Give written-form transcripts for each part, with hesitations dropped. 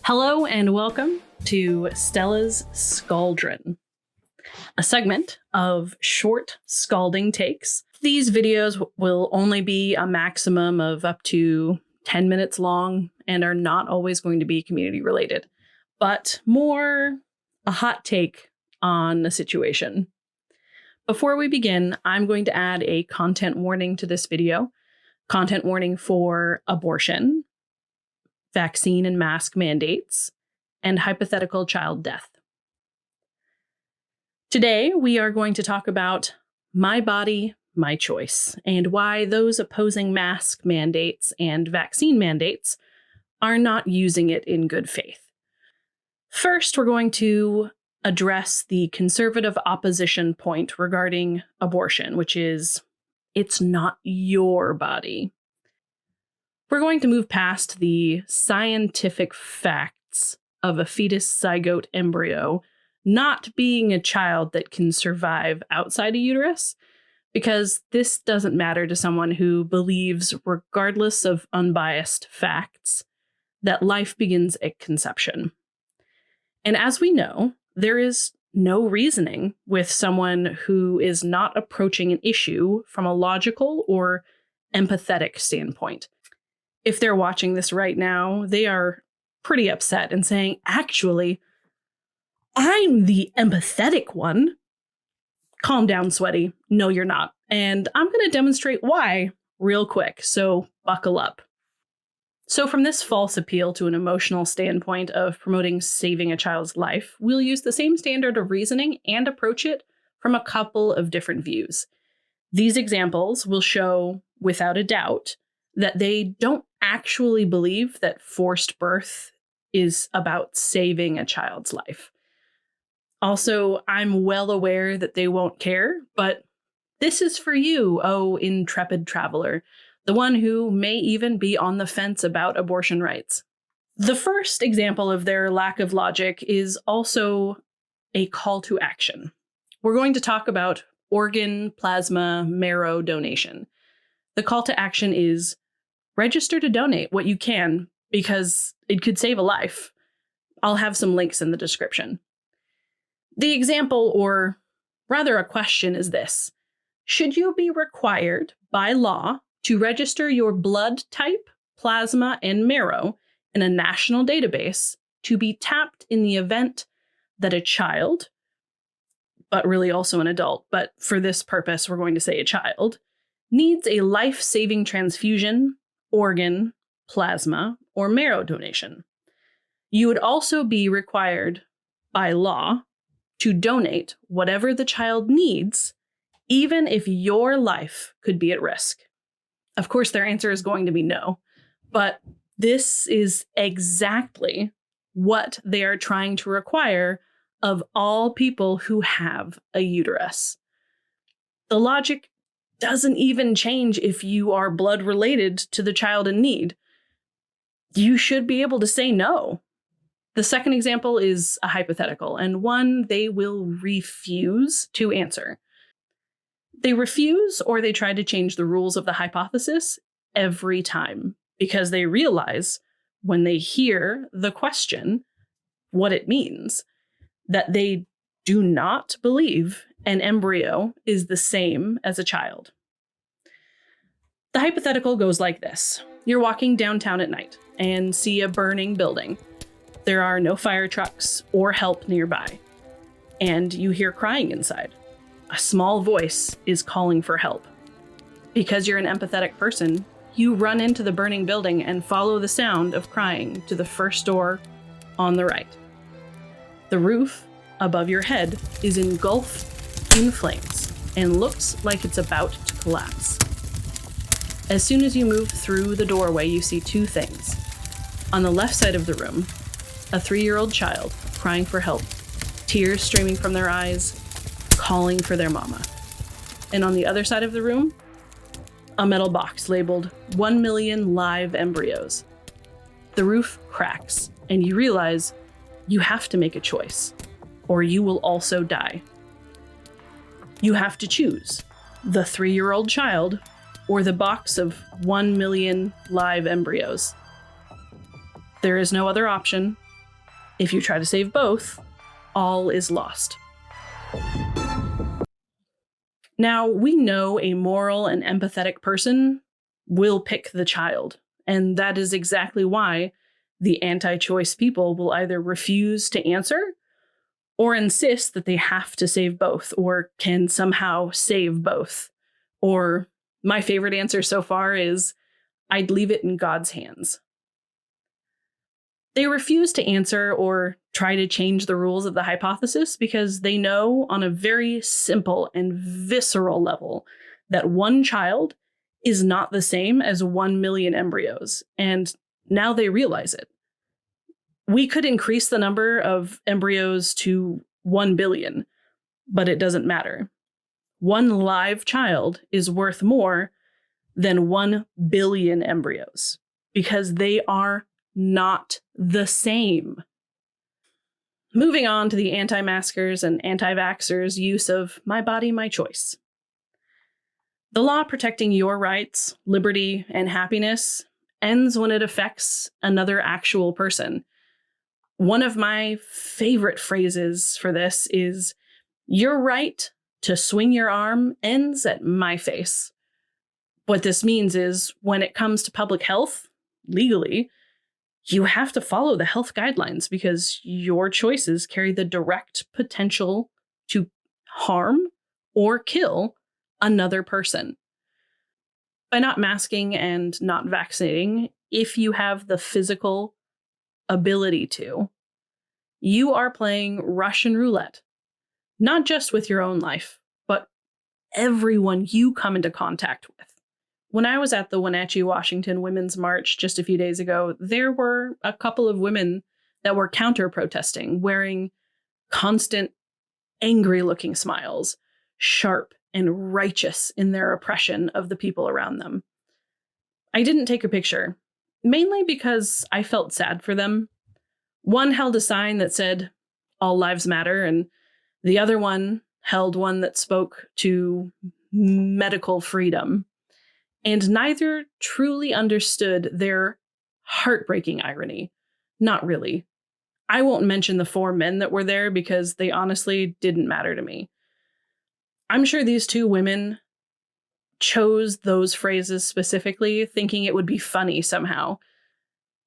Hello and welcome to Stella's Scauldron, a segment of short scalding takes. These videos will only be a maximum of up to 10 minutes long and are not always going to be community related, but more a hot take on the situation. Before we begin, I'm going to add a content warning to this video. Content warning for abortion, vaccine and mask mandates, and hypothetical child death. Today, we are going to talk about my body, my choice, and why those opposing mask mandates and vaccine mandates are not using it in good faith. First, we're going to address the conservative opposition point regarding abortion, which is, it's not your body. We're going to move past the scientific facts of a fetus zygote embryo not being a child that can survive outside a uterus, because this doesn't matter to someone who believes, regardless of unbiased facts, that life begins at conception. And as we know, there is no reasoning with someone who is not approaching an issue from a logical or empathetic standpoint. If they're watching this right now, they are pretty upset and saying, actually, I'm the empathetic one. Calm down, sweaty. No, you're not. And I'm going to demonstrate why real quick, so buckle up. So from this false appeal to an emotional standpoint of promoting saving a child's life, we'll use the same standard of reasoning and approach it from a couple of different views. These examples will show, without a doubt, that they don't actually believe that forced birth is about saving a child's life. Also, I'm well aware that they won't care, but this is for you, oh intrepid traveler, the one who may even be on the fence about abortion rights. The first example of their lack of logic is also a call to action. We're going to talk about organ, plasma, marrow donation. The call to action is register to donate what you can because it could save a life. I'll have some links in the description. The example, or rather a question, is this. Should you be required by law to register your blood type, plasma, and marrow in a national database to be tapped in the event that a child, but really also an adult, but for this purpose, we're going to say a child, needs a life-saving transfusion, organ, plasma, or marrow donation? You would also be required by law to donate whatever the child needs, even if your life could be at risk. Of course, their answer is going to be no, but this is exactly what they are trying to require of all people who have a uterus. The logic doesn't even change if you are blood related to the child in need. You should be able to say no. The second example is a hypothetical, and one they will refuse to answer. They refuse, or they try to change the rules of the hypothesis every time, because they realize when they hear the question, what it means, that they do not believe an embryo is the same as a child. The hypothetical goes like this. You're walking downtown at night and see a burning building. There are no fire trucks or help nearby, and you hear crying inside. A small voice is calling for help. Because you're an empathetic person, you run into the burning building and follow the sound of crying to the first door on the right. The roof above your head is engulfed in flames and looks like it's about to collapse. As soon as you move through the doorway, you see two things. On the left side of the room, a 3-year-old child crying for help, tears streaming from their eyes, calling for their mama. And on the other side of the room, a metal box labeled 1 million live embryos. The roof cracks, and you realize you have to make a choice, or you will also die. You have to choose the 3-year-old child or the box of 1 million live embryos. There is no other option. If you try to save both, all is lost. Now, we know a moral and empathetic person will pick the child, and that is exactly why the anti-choice people will either refuse to answer or insist that they have to save both or can somehow save both. Or my favorite answer so far is, I'd leave it in God's hands. They refuse to answer or try to change the rules of the hypothesis because they know on a very simple and visceral level that one child is not the same as 1 million embryos. And now they realize it. We could increase the number of embryos to 1 billion, but it doesn't matter. One live child is worth more than 1 billion embryos because they are not the same. Moving on to the anti-maskers and anti-vaxxers' use of my body, my choice. The law protecting your rights, liberty, and happiness ends when it affects another actual person. One of my favorite phrases for this is, your right to swing your arm ends at my face. What this means is when it comes to public health, legally, you have to follow the health guidelines because your choices carry the direct potential to harm or kill another person. By not masking and not vaccinating, if you have the physical ability to, you are playing Russian roulette, not just with your own life, but everyone you come into contact with. When I was at the Wenatchee, Washington Women's March just a few days ago, there were a couple of women that were counter-protesting, wearing constant, angry-looking smiles, sharp and righteous in their oppression of the people around them. I didn't take a picture, mainly because I felt sad for them. One held a sign that said, "All lives matter," and the other one held one that spoke to medical freedom. And neither truly understood their heartbreaking irony. Not really. I won't mention the 4 men that were there because they honestly didn't matter to me. I'm sure these 2 women chose those phrases specifically, thinking it would be funny somehow.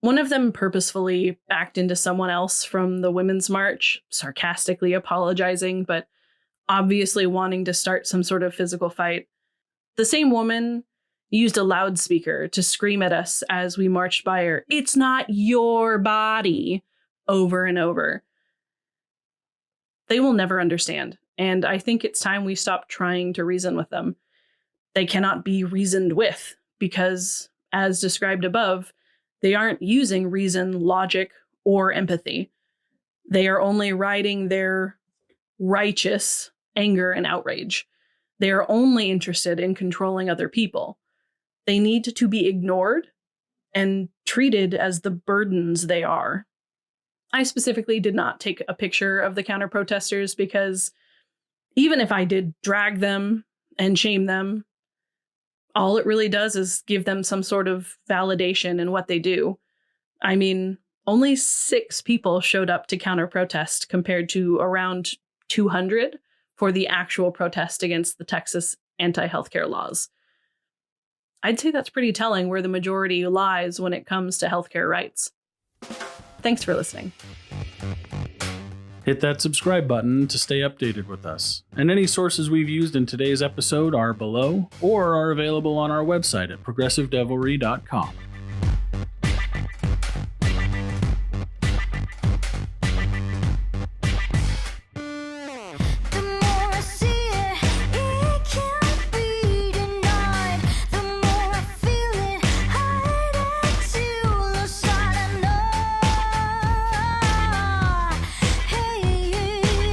One of them purposefully backed into someone else from the Women's March, sarcastically apologizing, but obviously wanting to start some sort of physical fight. The same woman used a loudspeaker to scream at us as we marched by her, "It's not your body," over and over. They will never understand, and I think it's time we stop trying to reason with them. They cannot be reasoned with because, as described above, they aren't using reason, logic, or empathy. They are only riding their righteous anger and outrage. They are only interested in controlling other people. They need to be ignored and treated as the burdens they are. I specifically did not take a picture of the counter-protesters because even if I did drag them and shame them, all it really does is give them some sort of validation in what they do. I mean, only 6 people showed up to counter-protest compared to around 200 for the actual protest against the Texas anti-healthcare laws. I'd say that's pretty telling where the majority lies when it comes to healthcare rights. Thanks for listening. Hit that subscribe button to stay updated with us. And any sources we've used in today's episode are below or are available on our website at progressivedevilry.com.